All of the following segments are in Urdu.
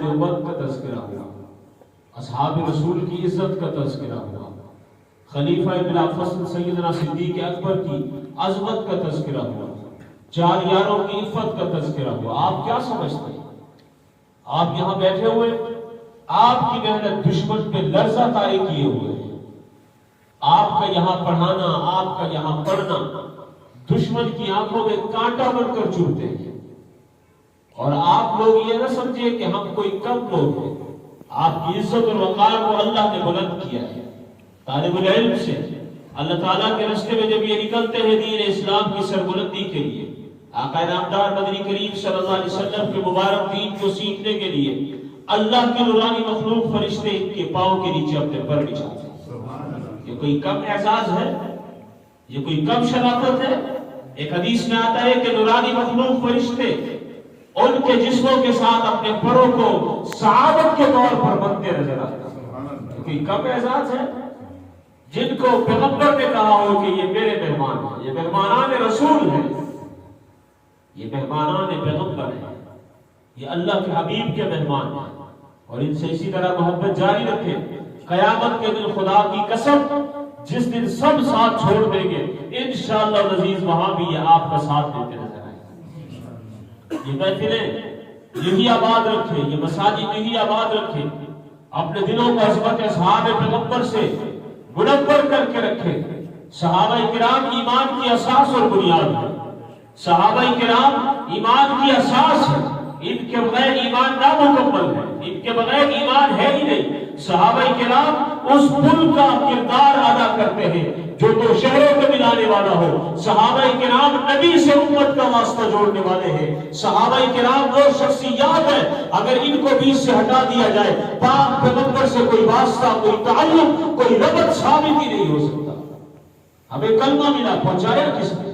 نبوت کا تذکرہ ہوا، اصحاب رسول کی عزت کا تذکرہ ہوا، خلیفہ بلا فصل سیدنا صدیق اکبر کی عظمت کا تذکرہ ہوا، چار یاروں کی عفت کا تذکرہ ہوا۔ آپ کیا سمجھتے ہیں؟ آپ یہاں بیٹھے ہوئے، آپ کی محنت دشمن پہ لرزہ طاری کیے ہوئے ہیں، آپ کا یہاں پڑھانا، آپ کا یہاں پڑھنا دشمن کی آنکھوں میں کانٹا بن کر چبھتے ہیں، اور آپ لوگ یہ نہ سمجھے کہ ہم کوئی کم لوگ ہیں۔ آپ کی عزت اور وقار کو اللہ نے بلند کیا ہے۔ طالب العلم سے اللہ تعالیٰ کے راستے میں جب یہ نکلتے ہیں دین اسلام کی سربلندی کے لیے، آقا نامدار مدنی کریم صلی اللہ علیہ وسلم کے مبارک دین کو سیکھنے کے لیے، اللہ کی نورانی مخلوق فرشتے ان کے پاؤں کے نیچے اپنے پر بچھاتے ہیں۔ یہ کوئی کم اعزاز ہے؟ یہ کوئی کم شرافت ہے؟ ایک حدیث میں آتا ہے کہ نورانی مخلوق فرشتے ان کے جسموں کے ساتھ اپنے پروں کو سعادت کے طور پر بنتے نظر آتے ہیں۔ یہ کوئی کم اعزاز ہے؟ جن کو پیغمبر نے کہا ہو کہ یہ میرے مہمان ہیں، یہ مہمانان رسول ہیں، یہ مہمانان پیغمبر ہیں، یہ اللہ کے حبیب کے مہمان ہیں، اور ان سے اسی طرح محبت جاری رکھے۔ قیامت کے دن خدا کی قسم جس دن سب ساتھ چھوڑ دیں گے، انشاءاللہ العزیز وہاں بھی یہ آپ کا ساتھ دیتے نظر آئے گا۔ یہ محفلیں یہی آباد رکھے، یہ مساجد یہی آباد رکھے، اپنے دلوں کو عظمت اصحاب پیغمبر سے منور کر کے رکھے۔ صحابہ کرام ایمان کی اساس اور بنیاد ہے، صحابہ کرام ایمان کی اساس ہے، ان کے بغیر ایمان نامکمل ہے، ان کے بغیر ایمان ہے ہی نہیں۔ صحابہ کرام اس پل کا کردار ادا کرتے ہیں جو دو شہروں کو ملانے والا ہو۔ صحابہ کرام نبی سے امت کا واسطہ جوڑنے والے ہیں۔ صحابہ کرام وہ شخصیات ہیں، اگر ان کو بیچ سے ہٹا دیا جائے، پاک پیغمبر سے کوئی واسطہ، کوئی تعلق، کوئی ربط ثابت ہی نہیں ہو سکتا۔ ہمیں کلمہ ملا، پہنچایا کس نے؟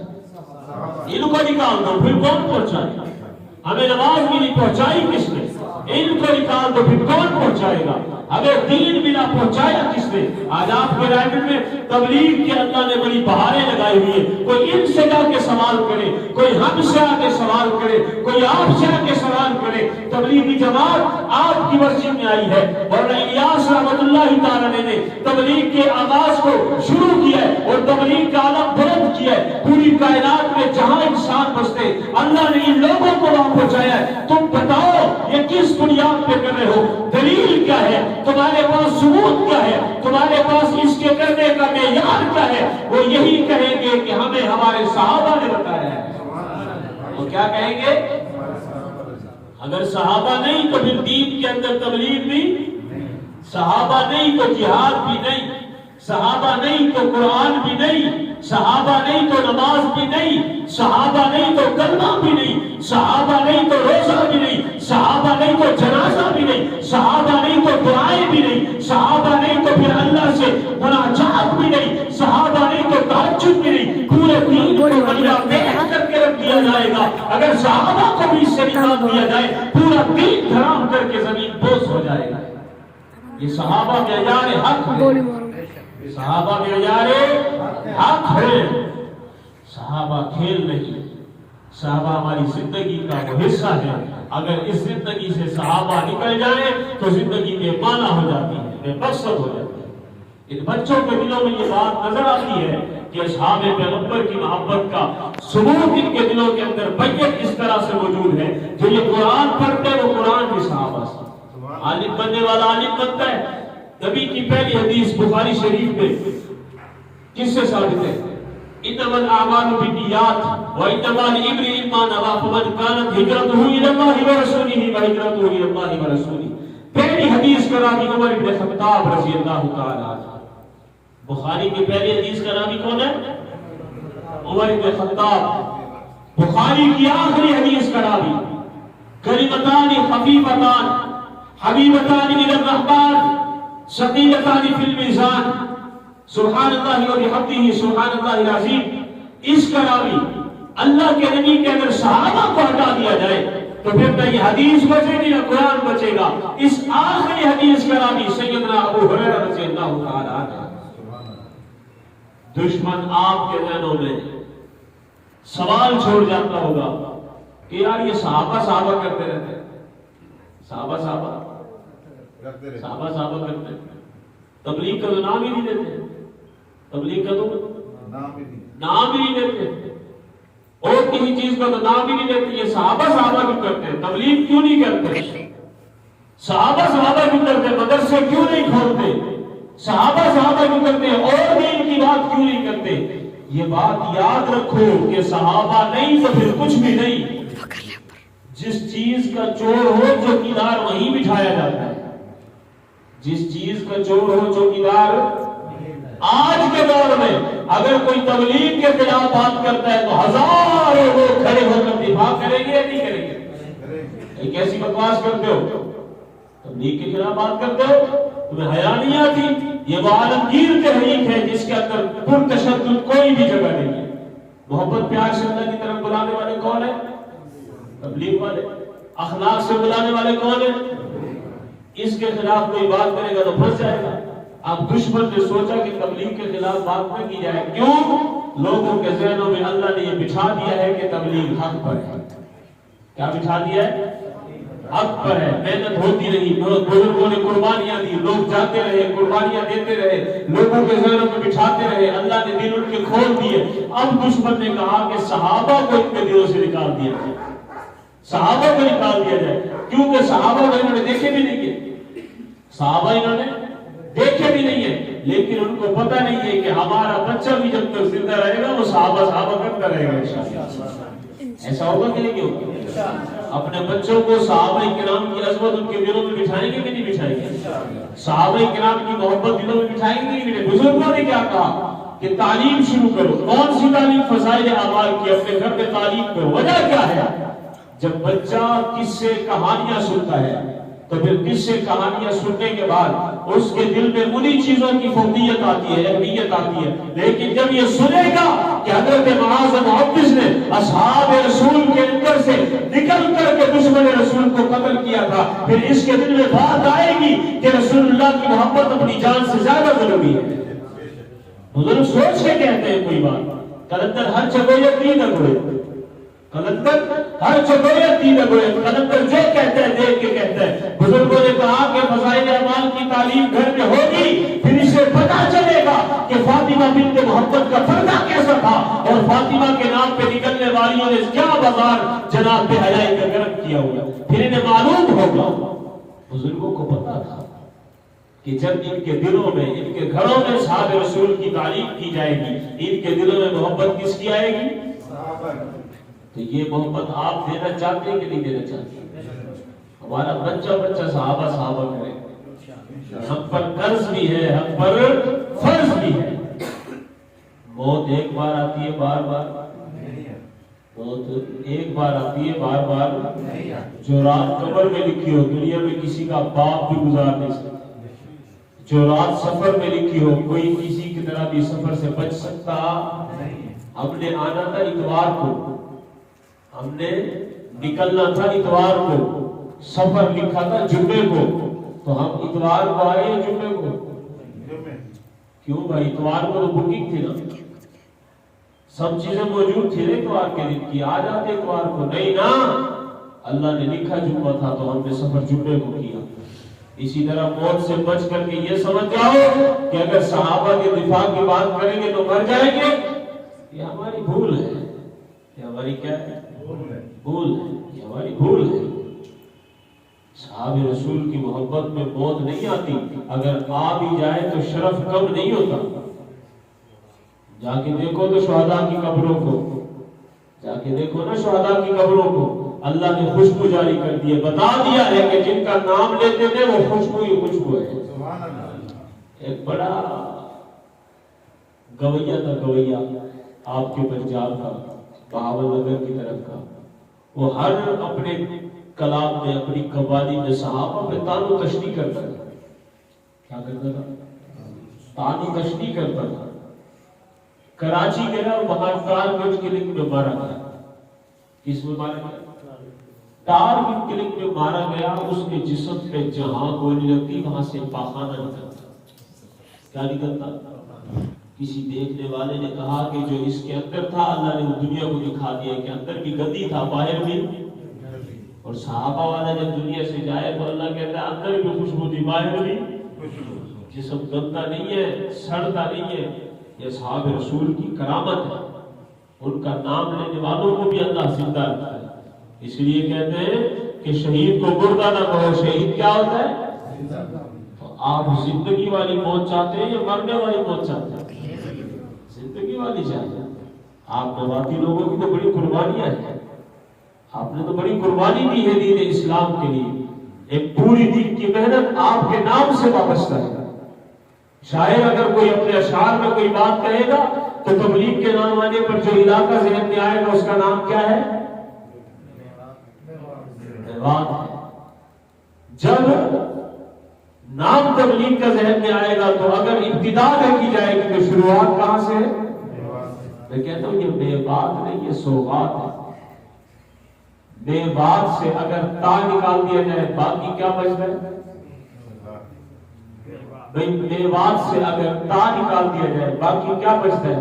ان کو نکال دو، پھر کون پہنچائے گا؟ ہمیں نماز ملی، پہنچائی کس نے؟ ان کو نکال دو، پھر کون پہنچائے گا؟ ہمیں دین ملا، پہنچایا کس نے؟ آج آپ کے رائے میں تبلیغ کے اللہ نے بڑی بہاریں لگائی ہوئی ہے۔ کوئی ان سے جا کے سوال کرے، کوئی ہم سے آ کے سوال کرے، کوئی آپ سے آ کے سوال کرے۔ تبلیغی جماعت آپ کی مسجد میں آئی ہے، اور الیاس رحمۃ اللہ تعالی نے تبلیغ کے آغاز کو شروع کیا ہے اور تبلیغ کا علم بلند کیا ہے۔ پوری کائنات میں جہاں انسان بستے، اللہ نے ان لوگوں کو وہاں پہنچایا ہے۔ تم بتاؤ یہ کس بنیاد پہ کر رہے ہو؟ دلیل کیا ہے تمہارے پاس؟ ثبوت کیا ہے تمہارے پاس؟ اس کے کرنے کا معیار کیا ہے؟ وہ یہی کہیں گے کہ ہمیں ہمارے صحابہ نے بتایا ہے۔ وہ کیا کہیں گے؟ اگر صحابہ نہیں تو پھر دین کے اندر تبلیغ بھی، صحابہ نہیں تو جہاد بھی نہیں، صحابہ نہیں تو قرآن بھی نہیں، صحابہ نہیں تو نماز بھی نہیں، صحابہ نہیں تو کلمہ بھی نہیں، صحابہ نہیں تو روزہ بھی نہیں، صحابہ نہیں تو جنازہ بھی نہیں، صحابہ نہیں تو دعائیں بھی نہیں، صحابہ نہیں تو پھر اللہ سے مناجات بھی نہیں، صحابہ نہیں تو تہجد بھی نہیں۔ پورے دین کو بڑا بیٹھ کر کے رکھ دیا جائے گا۔ اگر صحابہ کو بھی اس سے نکال دیا جائے، پورا دین دھرام کر کے زمین بوس ہو جائے گا۔ یہ صحابہ معیار حق ہے، صحابہ معیار حق ہے، صحابہ کھیل نہیں، صحابہ ہماری زندگی کا وہ حصہ ہے۔ اگر اس زندگی سے صحابہ نکل جائیں تو زندگی بے معنی ہو جاتی ہے، بے مقصد ہو جاتی ہے۔ ان بچوں کے دلوں میں یہ بات نظر آتی ہے کہ اصحاب پیغمبر کی محبت کا ثبوت ان کے دلوں کے اندر بیت اس طرح سے موجود ہے۔ جو یہ قرآن پڑھتے ہیں وہ قرآن کے صحابہ سے، عالم بننے والا عالم بنتا ہے۔ نبی کی پہلی حدیث بخاری شریف میں کس سے ثابت ہے؟ انما الاعمال بالنیات وانما لامرئ ما نوى فمن كانت هجرته الى الله ورسوله فهجرته الى الله ورسوله۔ پہلی حدیث کا راوی عمر بن خطاب رضی اللہ تعالی عنہ۔ بخاری کی پہلی حدیث کا راوی کون ہے؟ عمر بن خطاب۔ بخاری کی آخری حدیث کا راوی کلمتان خفیفتان حبیبتان الی الرحمن ثقیلتان فی المیزان سبحان اللہ و بحمدہ سبحان اللہ العظیم۔ اس کا راوی اللہ کے نبی کے اگر صحابہ کو ہٹا دیا جائے تو پھر نہ یہ حدیث بچے گی نہ قرآن بچے گا۔ اس آخری حدیث کا راوی سیدنا ابو ہریرہ رضی اللہ تعالی عنہ۔ دشمن آپ کے ذہنوں میں سوال چھوڑ جاتا ہوگا کہ یار یہ صحابہ کرتے رہتے ہیں، صحابہ کرتے ہیں، تبلیغ کا تو نام ہی نہیں دیتے، تبلیغ کا تو نام ہی نہیں دیتے، اور کسی چیز کا تو نام ہی نہیں دیتے. یہ صحابہ کیوں کرتے ہیں؟ تبلیغ کیوں نہیں کرتے؟ صحابہ کیوں کرتے ہیں؟ مدرسے کیوں نہیں کھولتے؟ صحابہ کیوں کرتے ہیں؟ اور دین کی بات کیوں نہیں کرتے؟ یہ بات یاد رکھو کہ صحابہ نہیں تو پھر کچھ بھی نہیں. جس چیز کا چور ہو چوکیدار وہیں بٹھایا جاتا ہے. جس چیز کا چور ہو چوکیدار. آج کے دور میں اگر کوئی تبلیغ کے خلاف بات کرتا ہے تو ہزاروں لوگ کھڑے ہو کر دفاع کریں گے یا نہیں کریں گے؟ کیسی بکواس کرتے ہو؟ تبلیغ کے خلاف بات کرتے ہو؟ تمہیں حیا نہیں آتی؟ یہ وہ عالمگیر تحریک ہے جس کے اندر پرتشدد کوئی بھی جگہ نہیں ہے. محبت پیار سے اللہ کی طرف بلانے والے کون ہیں؟ تبلیغ والے. اخلاق سے بلانے والے کون ہیں؟ اس کے خلاف کوئی بات کرے گا تو پھنس جائے گا. اب دشمن نے سوچا کہ تبلیغ کے خلاف بات نہ کی جائے. کیوں؟ لوگوں کے ذہنوں میں اللہ نے یہ بٹھا دیا ہے کہ تبلیغ حق پر ہے. کیا بٹھا دیا ہے؟ حق پر ہے. محنت ہوتی رہی، بزرگوں نے قربانیاں دی، لوگ جاتے رہے، قربانیاں دیتے رہے، لوگوں کے ذہنوں میں بٹھاتے رہے، اللہ نے دل ان کے کھول دیے. اب دشمن نے کہا کہ صحابہ کو ان کے دلوں سے نکال دیا جائے، صحابہ کو نکال دیا جائے. کیونکہ صحابہ کو انہوں نے دیکھے بھی نہیں ہے، صحابہ انہوں نے دیکھے بھی نہیں ہے، لیکن ان کو پتہ نہیں ہے کہ ہمارا بچہ بھی جب تک زندہ رہے گا وہ صحابہ کرتا رہے گا انشاءاللہ. ایسا ہوگا کہ نہیں ہوگا؟ اپنے بچوں کو صحابہ کرام کی عظمت ان کے دلوں میں بٹھائیں گے کہ نہیں بٹھائیں گے؟ صحابہ کرام کی محبت دلوں میں بٹھائیں گے کہ نہیں بٹھائیں گے؟ بزرگوں نے کیا کہا کہ تعلیم شروع کرو. کون سی تعلیم؟ فضائل اعمال کی. اپنے گھر میں تعلیم کرو. وجہ کیا ہے؟ جب بچہ قصے کہانیاں سنتا ہے تو پھر قصے کہانیاں سننے کے بعد اس کے دل میں انہی چیزوں کی فوقیت آتی ہے، اہمیت آتی ہے. لیکن جب یہ سنے گا کہ حضرت معاذ محدث نے اصحاب رسول کے اندر سے نکل کر کے دشمن رسول کو قتل کیا تھا، پھر اس کے دل میں بات آئے گی کہ رسول اللہ کی محبت اپنی جان سے زیادہ ضروری ہے. بزرگ سوچ کے کہتے ہیں کوئی بات. کلندر ہر جگہ یقین نہ کرے، کلندر ہر جگہ یقین نہ کرے. کلندر جو کہتا ہے دیکھ کے کہتا ہے. بزرگوں نے کہا کہ فضائل اعمال کی تعلیم گھر میں ہوگی، پھر اسے پتا چلے گا کہ فاطمہ بنت محمد کا پردہ کیسا تھا اور فاطمہ کے نام پہ نکلنے والیوں نے کیا بازار جناب پہ حیائی کا گرم کیا ہوا. پھر انہیں معلوم ہوگا. بزرگوں کو پتا تھا کہ جب ان کے دلوں میں، ان کے گھروں میں صحابہ رسول کی تعلیم کی جائے گی، ان کے دلوں میں محبت کس کی آئے گی؟ تو یہ محبت آپ دینا چاہتے ہیں کہ نہیں دینا چاہتے؟ ہمارا بچہ صحابہ کرے. ہم پر قرض بھی ہے، ہم پر فرض بھی ہے. موت ایک بار آتی ہے، بار بار. موت ایک بار آتی ہے، بار بار. جو رات قبر میں لکھی ہو دنیا میں کسی کا باپ بھی گزار نہیں سکتا. جو رات سفر میں لکھی ہو کوئی کسی کی طرح بھی سفر سے بچ سکتا. ہم نے آنا تھا اتوار کو، ہم نے نکلنا تھا اتوار کو، سفر لکھا تھا جمعے کو، تو ہم اتوار کو آئے جمعے کو. کیوں بھائی؟ اتوار کو تو بکنگ تھی نا، سب چیزیں موجود تھی اتوار کے دن کی. آ جاتے اتوار کو. نہیں نا، اللہ نے لکھا جمعہ تھا تو ہم نے سفر جمعے کو کیا. اسی طرح موت سے بچ کر کے یہ سمجھ جاؤ کہ اگر صحابہ کے دفاع کی بات کریں گے تو مر جائیں گے. یہ ہماری بھول ہے. یہ ہماری کیا ہے؟ بھول ہے. یہ ہماری بھول ہے. صحابہ رسول کی محبت میں موت نہیں آتی. اگر آ بھی جائے تو شرف کم نہیں ہوتا. جا کے دیکھو تو شہداء کی قبروں کو، جا کے دیکھو نا شہداء کی قبروں کو. اللہ نے خوشبو جاری کر دی ہے، بتا دیا ہے کہ جن کا نام لیتے تھے وہ خوشبو ہی خوشبو ہے. ایک بڑا گویا تھا، گویا آپ کے پنجاب کا، بہاول نگر کی طرف کا. وہ ہر اپنے کلام میں، اپنی قوالی میں صحابہ پہ تانو تشنی کرتا تھا. کیا کرتا تھا؟ تانو تشنی کرتا تھا. کراچی گیا اور وہاں ٹارگٹ کلنگ میں مارا گیا. کس میں مارا گیا؟ ٹارگٹ کلنگ میں مارا گیا. اس کے جسم پہ جہاں گولی لگتی وہاں سے پاخانہ نکلتا. کیا نکلتا؟ کسی دیکھنے والے نے کہا کہ جو اس کے اندر تھا اللہ نے دنیا کو دکھا دیا کہ اندر بھی گندی تھا باہر بھی اور صحابہ والا جب دنیا سے جائے تو اللہ کہتا ہے اندر بھی خوشبو تھی باہر بھی جسم گندا نہیں ہے سڑتا نہیں ہے. یہ اصحاب رسول کی کرامت ہے. ان کا نام لینے والوں کو بھی اللہ زندہ رکھتا ہے. اس لیے کہتے ہیں کہ شہید کو مردہ نہ کہو. شہید کیا ہوتا ہے؟ تو آپ زندگی والی موت چاہتے ہیں یا مرنے والی موت چاہتے ہیں؟ زندگی والی چاہتے ہیں. آپ نواتی لوگوں کی تو بڑی قربانیاں ہیں. آپ نے تو بڑی قربانی دی ہے دین اسلام کے لیے. ایک پوری دین کی محنت آپ کے نام سے وابستہ ہے. شاعر اگر کوئی اپنے اشعار میں کوئی بات کہے گا تو تبلیغ کے نام آنے پر جو علاقہ ذہن میں آئے گا اس کا نام کیا ہے؟ میوات ہے. جب نام تبلیغ کا ذہن میں آئے گا تو اگر ابتدا کی جائے گی تو شروعات کہاں سے ہے؟ میں کہتا ہوں یہ میوات نہیں، یہ سوغات ہے. میوات سے اگر تا نکال دیا جائے باقی کیا بچتا ہے؟ میوات سے اگر تا نکال دیا جائے باقی کیا بچتا ہے؟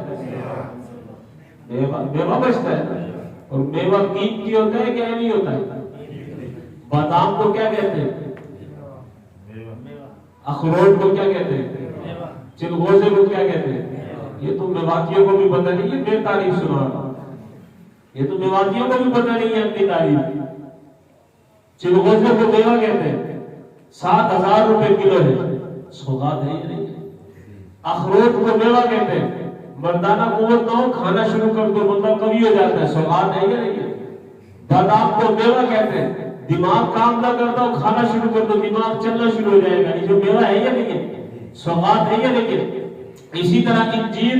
میوہ بچتا ہے. اور میوہ قیمتی ہوتا ہے کہ نہیں ہوتا ہے؟ بادام کو کیا کہتے ہیں؟ اخروٹ کو کیا کہتے ہیں؟ چلغوزے کو کیا کہتے ہیں؟ یہ تو میواتیوں کو بھی پتہ نہیں ہے. میں تعریف سنا رہا ہوں. یہ تو میواتیوں کو بھی پتہ نہیں ہے اپنی تعریف. چلغوزے کو میوہ کہتے ہیں. 7,000 روپے کلو ہے. سوغات ہے یا نہیں؟ اخروٹ کو میوہ کہتے ہیں. مردانہ قوت نہ ہو کھانا شروع کر دو بندہ قوی ہو جاتا ہے. سوغات ہے یا نہیں؟ بادام کو میوہ کہتے ہیں. دماغ کام نہ کرتا ہو کھانا شروع کر دو دماغ چلنا شروع ہو جائے گا. یہ جو میوہ ہے یا نہیں؟ سوغات ہے یا نہیں؟ اسی طرح انجیر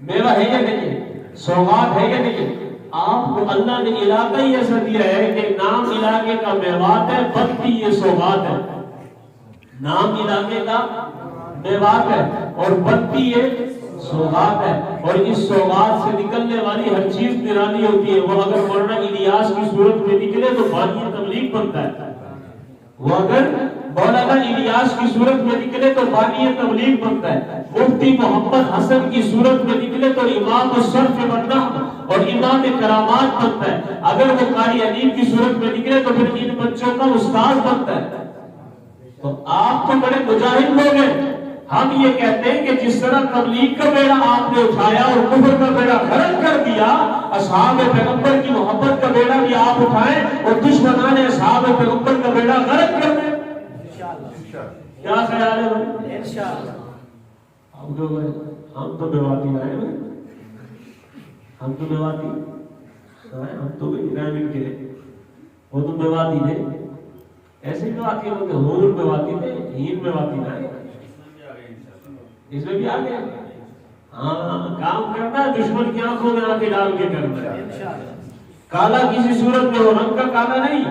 میوہ ہے یا نہیں؟ سوغات ہے یا نہیں؟ آپ کو اللہ نے علاقہ ہی ایسا دیا ہے کہ نام علاقے کا میوات ہے، بنتی یہ سوغات ہے. نام علاقے کا میوات ہے اور بنتی یہ سوغات ہے. اور اس سوغات سے نکلنے والی ہر چیز نرالی ہوتی ہے. وہ اگر مولانا الیاس کی صورت میں نکلے تو بانی تبلیغ بنتا ہے. وہ اگر مولانا الیاس کی صورت میں نکلے تو بانی تبلیغ بنتا ہے. مفتی محمد حسن کی صورت میں نکلے تو امام الصرف والنحو اور امام کرامات بنتا ہے. اگر وہ قاری ادیب کی صورت میں نکلے تو پھر ان بچوں کا استاد بنتا ہے. تو آپ تو بڑے مجاہد لوگ ہیں. ہم یہ کہتے ہیں کہ جس طرح تبلیغ کا بیڑا آپ نے اٹھایا اور کفر کا بیڑا غرق کر دیا، اصحاب پیغمبر کی محبت کا بیڑا بھی آپ اٹھائیں اور دشمنان اصحاب پیغمبر کا بیڑا غرق کر دیں. کیا خیال ہے بھائی؟ انشاءاللہ. ہم تو میواتی آئے ہیں. ہم تو میواتی ہم تو گرامین کے وہ تو میواتی تھے. ایسے میواتی ہوتے ہور میواتی تھے ہین میواتی نہ اس میں بھی آگے. ہاں کام کرنا ہے دشمن کی آنکھوں میں آنکھیں ڈال کے کرنا ہے. کالا کسی صورت میں ہو، رنگ کا کالا نہیں،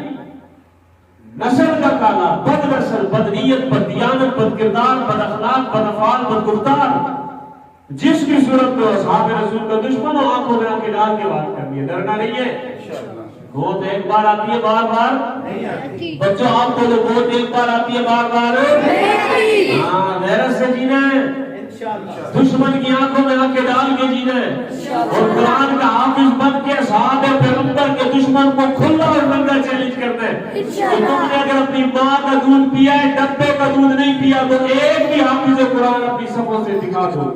نسل کا کالا. بد نسل، بد نیت، بد دیانت، بد کردار، بد اخلاق، بد افعال، بد گفتار، جس کی صورت میں اصحاب رسول کا دشمن ہو آنکھوں میں آنکھیں ڈال کے بات کرنی ہے. ڈرنا نہیں ہے. موت ایک بار آتی ہے بار بار نہیں آتی. بچوں آپ کو تو موت ایک بار آتی ہے بار بار نہیں. ہاں غیرت سے جینا ہے. دشمن کی آنکھوں میں آنکھیں ڈال کے جینا ہے اور قرآن کا حافظ بن کے اصحاب پیغمبر کے دشمن کو کھلا اور ننگا چیلنج کرنا ہے کہ تم نے اگر اپنی ماں کا دودھ پیا ہے، ڈبے کا دودھ نہیں پیا، تو ایک بھی حافظ قرآن اپنی صفوں سے دکھا دو.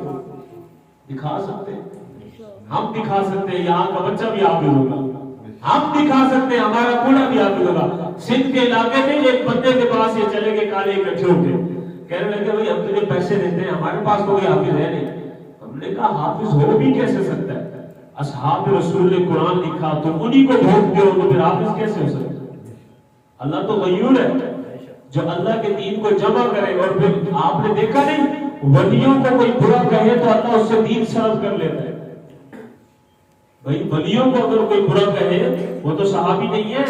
دکھا سکتے ہم دکھا سکتے ہیں. یہاں کا بچہ بھی حافظ ہوگا. ہم دکھا سکتے ہیں، ہمارا بوڑھا بھی حافظ ہوگا. سندھ کے علاقے میں ایک بندے کے پاس یہ چلے گئے کالے اکٹھے ہو کے کہنے لگے بھائی ہم تجھے پیسے دیتے ہیں، ہمارے پاس تو کوئی حافظ ہے نہیں. ہم نے کہا حافظ ہو بھی کیسے سکتا ہے؟ اصحاب رسول نے قرآن لکھا تم انہی کو بھونکتے ہو تو پھر حافظ کیسے ہو سکتا ہے؟ اللہ تو غیور ہے جو اللہ کے دین کو جمع کرے. اور پھر آپ نے دیکھا نہیں ولیوں کو کوئی برا کہے تو اللہ اس سے دین صرف کر لیتا ہے. بھائی ولیوں کو اگر کوئی برا کہے وہ تو صحابی نہیں ہے.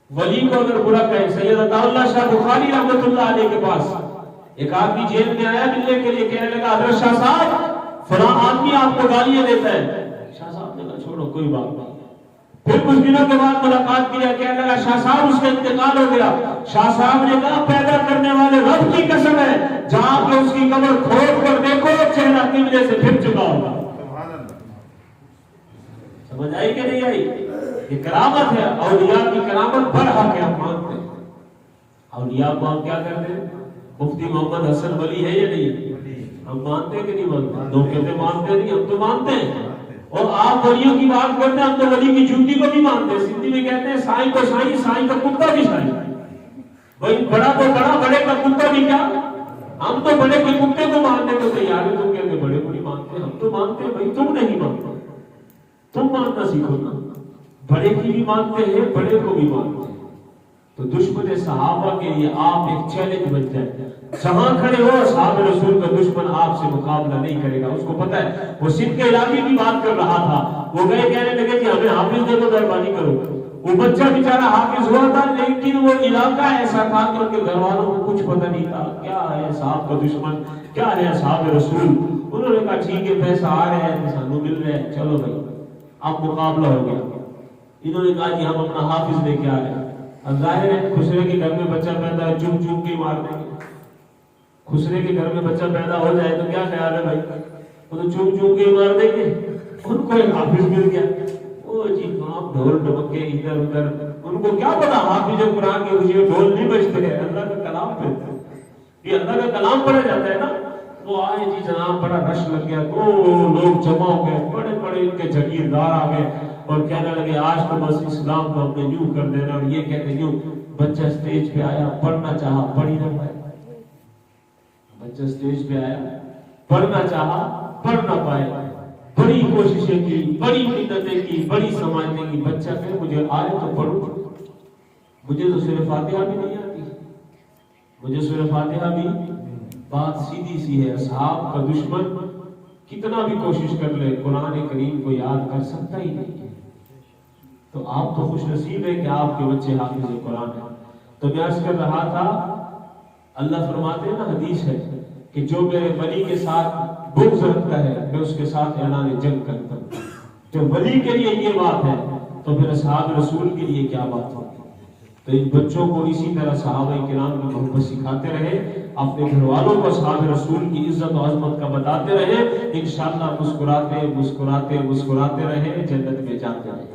ولی کو اگر برا کہے، سید عطا اللہ شاہ بخاری رحمۃ اللہ علیہ کے پاس ایک آدمی جیل میں آیا ملنے کے لیے، کہنے لگا حضرت شاہ صاحب فلاں آدمی آپ کو گالیاں دیتا ہے. شاہ صاحب نے کہا چھوڑو کوئی بات نہیں. پھر کچھ دنوں کے بعد ملاقات کیا، کہنے لگا شاہ صاحب اس کا انتقال ہو گیا. شاہ صاحب نے کہا پیدا کرنے والے رب کی قسم ہے جہاں پہ اس کی قبر کھود کر دیکھو چہرہ قبلے سے پھر چکا ہوگا. سمجھ آئی کہ نہیں آئی؟ یہ کرامت ہے، اولیاء کی کرامت برحق ہے، ہم مانتے ہیں۔ اولیاء کو ہم کیا کرتے ہیں؟ مفتی محمد حسن ولی ہے یا نہیں؟ ہم مانتے ہیں کہ نہیں مانتے؟ لوگ کہتے ہیں مانتے نہیں، ہم تو مانتے ہیں۔ اور آپ ولیوں کی بات کرتے ہیں، ہم تو ولی کی جوتی کو بھی مانتے ہیں۔ سندھی میں کہتے ہیں سائیں کو سائیں، سائیں کا کتا بھی سائیں۔ بھائی بڑا تو بڑا، بڑے کا کتا بھی کیا؟ ہم تو بڑے کے کتے کو ماننے کو تیار ہے، تم کہتے بڑے کو نہیں مانتے۔ ہم تو مانتے ہیں بھائی، تم نہیں مانتے، تم ماننا سیکھو نا۔ بڑے کی بھی مانتے ہیں، بڑے کو بھی مانتے ہیں۔ تو دشمن صحابہ کے لیے آپ ایک چیلنج بن جائے، جہاں کھڑے ہو اصحاب رسول کا دشمن آپ سے مقابلہ نہیں کرے گا، اس کو پتہ ہے۔ وہ سندھ کے علاقے کی بات کر رہا تھا، وہ گئے کہنے لگے کہ ہمیں حافظ دے دو، مہربانی کرو۔ وہ بچہ بیچارہ حافظ ہوا تھا، لیکن وہ علاقہ ایسا تھا کہ ان کے گھر والوں کو کچھ پتہ نہیں تھا کیا ہے صاحب کا دشمن، کیا ہے اصحاب رسول۔ انہوں نے کہا ٹھیک ہے، پیسہ آ رہے ہیں، سانو مل رہے ہیں، چلو بھائی اب مقابلہ ہو گیا۔ انہوں نے کہا کہ ہم اپنا حافظ لے کے آ رہے ہیں۔ اب ظاہر ہے خسرے کے گھر میں بچہ پیدا ہے، چوم چوم کے مار دیں گے۔ خسرے کے گھر میں بچہ پیدا ہو جائے تو کیا خیال ہے بھائی؟ وہ تو چوم چوم کے مار دیں گے۔ ان کو ایک حافظ مل گیا، وہ جی آپ ڈھول ڈبکے ادھر ادھر، ان کو کیا پتا حافظ قرآن کے مجھے ڈھول نہیں بجتے ہیں، اللہ کا کلام پڑھتے ہیں، یہ اللہ کا کلام پڑھا جاتا ہے نا۔ وہ آئے جی جناب، بڑا رش لگ گیا، تو لوگ جمع ہو گئے، بڑے بڑے ان کے جگیردار آ گئے اور کہنے لگے آج تو بس اسلام کو ہم نے یوں کر دینا، اور یہ کہتے یوں۔ بچہ اسٹیج پہ آیا، پڑھنا چاہا، پڑھ ہی نہ پائے۔ بچہ اسٹیج پہ آیا، پڑھنا چاہا، پڑھ نہ پائے۔ بڑی کوششیں کی، بڑی محنتیں کی، بڑی سماجنے کی۔ بچہ کہ مجھے آئے تو پڑھوں، مجھے تو سورہ فاتحہ بھی نہیں آتی، مجھے سورہ فاتحہ بھی۔ بات سیدھی سی ہے، اصحاب کا دشمن کتنا بھی کوشش کر لے قرآن کریم کو یاد کر سکتا ہی نہیں ہے۔ تو آپ تو خوش نصیب ہے کہ آپ کے بچے حافظ قرآن ہیں۔ تو میں عرض کر رہا تھا، اللہ فرماتے ہیں نا، حدیث ہے کہ جو میرے ولی کے ساتھ بغض رکھتا ہے میں اس کے ساتھ اعلان جنگ کرتا ہوں۔ جو ولی کے لیے یہ بات ہے تو پھر اصحاب رسول کے لیے کیا بات ہوگی؟ تو ان بچوں کو اسی طرح صحابہ کرام کی محبت سکھاتے رہے، اپنے گھر والوں کو اصحاب رسول کی عزت و عظمت کا بتاتے رہے، انشاءاللہ مسکراتے مسکراتے مسکراتے رہے، جنت میں جاتے رہے۔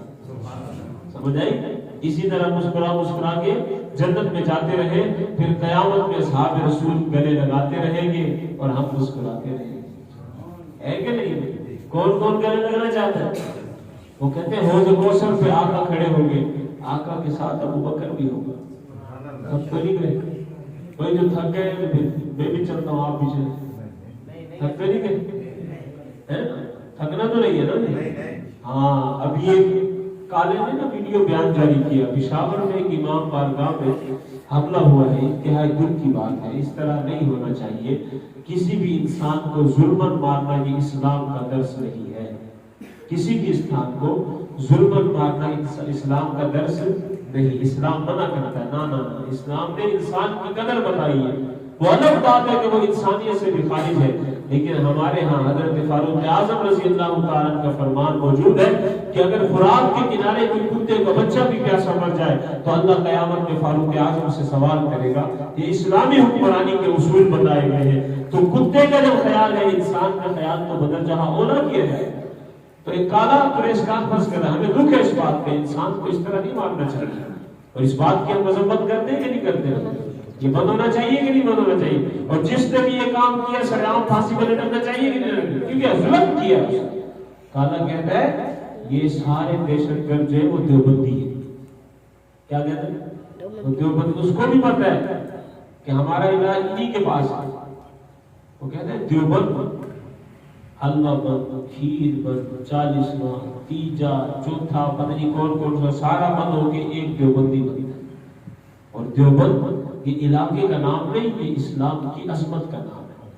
سمجھ آئی؟ اسی طرح مسکرا مسکرا کے جنت میں جاتے رہے، پھر قیامت میں اصحاب رسول گلے لگاتے رہیں گے اور ہم مسکراتے رہیں گے۔ ہے کہ نہیں؟ کون کون گلے لگانا چاہتا ہے؟ وہ کہتے ہیں حوض کوثر پہ آقا کھڑے ہوں گے، آقا کے ساتھ ابو بکر بھی ہوگا۔ سب تو نہیں گئے، کوئی جو تھک گئے میں بھی چلتا ہوں، آپ بھی چلیں، تھک گئے نہیں گئے؟ تھکنا تو نہیں ہے نا؟ ہاں، اب یہ کالے نے نا ویڈیو بیان جاری کیا، پشاور میں ایک امام بارگاہ میں حملہ ہوا ہے، انتہائی دکھ کی بات ہے، اس طرح نہیں ہونا چاہیے۔ کسی بھی انسان کو ظلماً مارنا یہ اسلام کا درس نہیں ہے، کسی بھی انسان کو ظلماً مارنا اسلام کا درس نہیں۔ اسلام منع کرتا ہے، نہ اسلام نے انسان کی قدر بتائی ہے۔ وہ الگ بات ہے کہ وہ انسانیت سے بھی خارج ہے، لیکن ہمارے ہاں حضرت فاروق اعظم رضی اللہ تعالیٰ کا فرمان موجود ہے کہ اگر فرات کے کنارے کوئی کتے کا بچہ بھی پیاسا مر جائے تو اللہ قیامت میں فاروق اعظم سے سوال کرے گا۔ یہ اسلامی حکمرانی کے اصول بتائے گئے ہیں۔ تو کتے کا جو خیال ہے، انسان کا خیال تو بدل جہاں اولا کیا جائے۔ تو ایک کالا پریس کانفرنس کر رہا ہے، ہمیں دکھ ہے اس بات پہ، انسان کو اس طرح نہیں مارنا چاہیے، اور اس بات کی ہم مذمت کرتے ہیں کہ نہیں کرتے؟ یہ بند ہونا چاہیے کہ نہیں بند ہونا چاہیے؟ اور جس نے بھی یہ کام کیا سرعام پھانسی پہ لٹکنا چاہیے کہ نہیں؟ کیونکہ ظلم کیا۔ کالا کہتا ہے یہ سارے دہشت گرد جو ہے وہ دیوبندی ہے۔ کیا کہتا ہے؟ وہ دیوبندی، اس کو بھی پتہ ہے کہ ہمارا علاج انہی کے پاس ہے۔ وہ کہتے ہیں دیوبند حلوہ بند، کھیر بند، 40واں، تیجا، چوتھا، پتہ نہیں کون کون سا، سارا بند ہو کے ایک دیوبندی بنتا ہے۔ اور دیوبند یہ علاقے کا نام نہیں، یہ اسلام کی عظمت کا نام ہے۔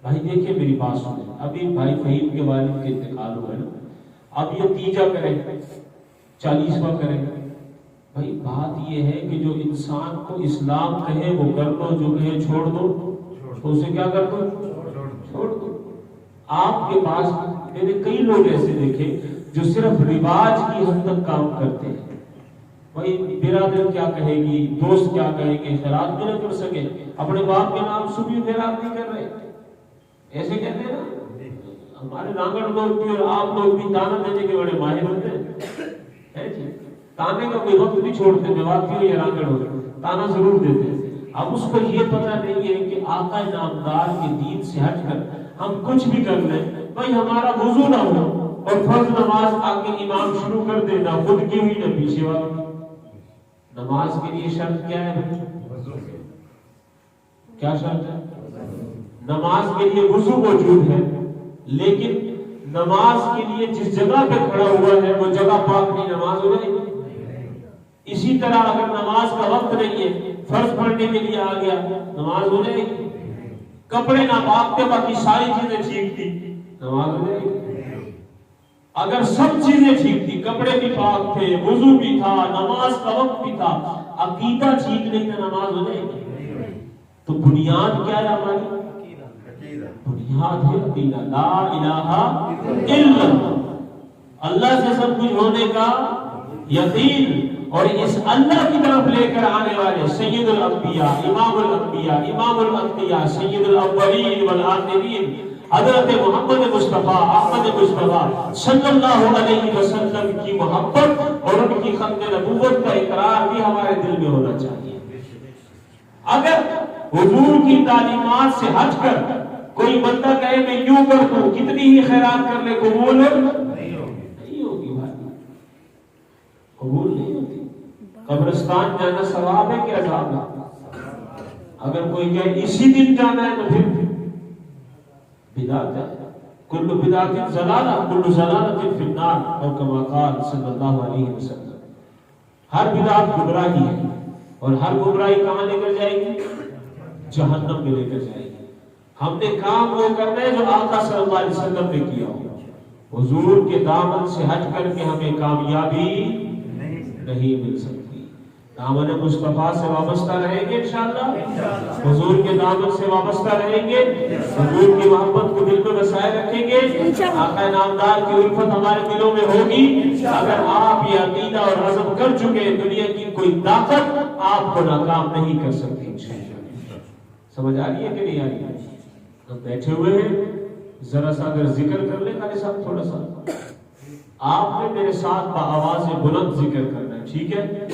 بھائی دیکھیں میری بات سنیں، ابھی بھائی فہیم کے والد کے انتقال ہوا ہے نا، اب یہ تیجا کریں، 40واں کریں۔ بھائی بات یہ ہے کہ جو انسان کو اسلام کہے وہ کر دو، جو کہے چھوڑ دو تو اسے کیا کر دو؟ چھوڑ دو۔ آپ کے پاس میں نے کئی لوگ ایسے دیکھے جو صرف رواج کی حد تک کام کرتے ہیں۔ بھائی برادر کیا کہے گی، دوست کیا کہے گی، خیرات بھی نہ کر سکے، اپنے باپ کے نام سے بھی خیرات نہیں کر رہے، ایسے کہتے ہیں نا۔ ہمارے رانگڑ لوگ بھی اور آپ لوگ بھی دانا دینے کے بڑے ماہر ہوتے ہیں جی۔ تانے کا کوئی وقت نہیں چھوڑتے، میواتی ہو یا رانگڑ ہو، تانا ضرور دیتے۔ اب اس کو یہ پتہ نہیں ہے کہ آقا نامدار کے دین سے ہٹ کر ہم کچھ بھی کر لیں، بھائی ہمارا وضو نہ ہو اور فرض نماز آکے امام شروع کر دے، نہ خود کی ہوئی نہ پیچھے والی۔ نماز کے لیے شرط کیا ہے بھائی؟ کیا شرط ہے؟ نماز کے لیے وضو موجود ہے، لیکن نماز کے لیے جس جگہ پہ کھڑا ہوا ہے وہ جگہ پاک نہیں، نماز ہو جائے گی۔ اسی طرح اگر نماز کا وقت نہیں ہے، فرض پڑھنے کے لیے آ گیا، نماز ہو جائے گی۔ کپڑے ناپاک تھے، باقی ساری چیزیں ٹھیک تھی، نماز ہو جائے گی۔ اگر سب چیزیں ٹھیک تھی، کپڑے بھی پاک تھے، وضو بھی تھا، نماز کا وقت بھی تھا، عقیدہ ٹھیک نہیں تھا، نماز ہو جائے گی۔ تو بنیاد کیا ہے ہماری؟ بنیاد ہے عقیدہ، لا الہ الا اللہ، اللہ سے سب کچھ ہونے کا یقین، اور اس اللہ کی طرف لے کر آنے والے سید الانبیاء، امام الانبیاء، امام الانبیاء، سید الاولین والآخرین، حضرت محمد مصطفیٰ احمد مصطفیٰ صلی اللہ علیہ وسلم کی محبت اور ان کی ختم نبوت کا اقرار بھی ہمارے دل میں ہونا چاہیے۔ اگر حضور کی تعلیمات سے ہٹ کر کوئی بندہ کہے میں یوں کر دوں، کتنی ہی خیرات کر لے، قبول نہیں ہوگی بھائی، قبول نہیں ہوتی۔ قبرستان جانا ثواب ہے کہ عذاب ہے؟ اگر کوئی کہے اسی دن جانا ہے تو پھر بدعت ہے۔ کل بدعت ضلالہ، کل ضلالۃ فی النار، اور کما قال صلی اللہ علیہ وسلم۔ ہر بدعت گمراہی ہے، اور ہر گمراہی کہاں لے کر جائے گی؟ جہنم میں لے کر جائے گی۔ ہم نے کام وہ کرنا ہے جو آقا صلی اللہ علیہ وسلم نے کیا ہو۔ حضور کے دامن سے ہٹ کر کے ہمیں کامیابی نہیں مل سکتی۔ دامن مصطفیٰ سے وابستہ رہیں گے انشاءاللہ، حضور کے دامن سے وابستہ رہیں گے، حضور کی محبت کو دل میں بسائے رکھیں گے، آقا نامدار کی الفت ہمارے دلوں میں ہوگی۔ اگر آپ یہ عقیدہ اور عزم کر چکے ہیں، دنیا کی کوئی طاقت آپ کو ناکام نہیں کر سکتی انشاءاللہ۔ سمجھ آ رہی ہے کہ نہیں آ رہی ہے؟ ہم بیٹھے ہوئے ہیں، ذرا سا اگر ذکر کر لیں قاری صاحب، تھوڑا سا آپ نے میرے ساتھ بآواز بلند ذکر کرنا ہے، ٹھیک ہے؟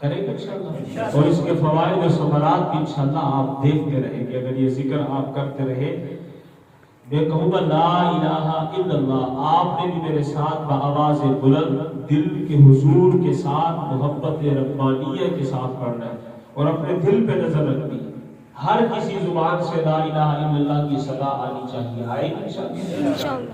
کریں گے انشاءاللہ، اور اس کے فوائد و ثمرات انشاءاللہ آپ دیکھتے رہیں گے۔ اگر یہ ذکر آپ کرتے رہے، میں کہوں گا لا الہ الا اللہ، آپ نے بھی میرے ساتھ بآواز بلند دل کے حضور کے ساتھ محبت ربانیہ کے ساتھ پڑھنا ہے، اور اپنے دل پہ نظر رکھنی ہے۔ ہر کسی زبان سے لا الہ الا اللہ کی صدا آنی چاہیے، آئے گی انشاءاللہ۔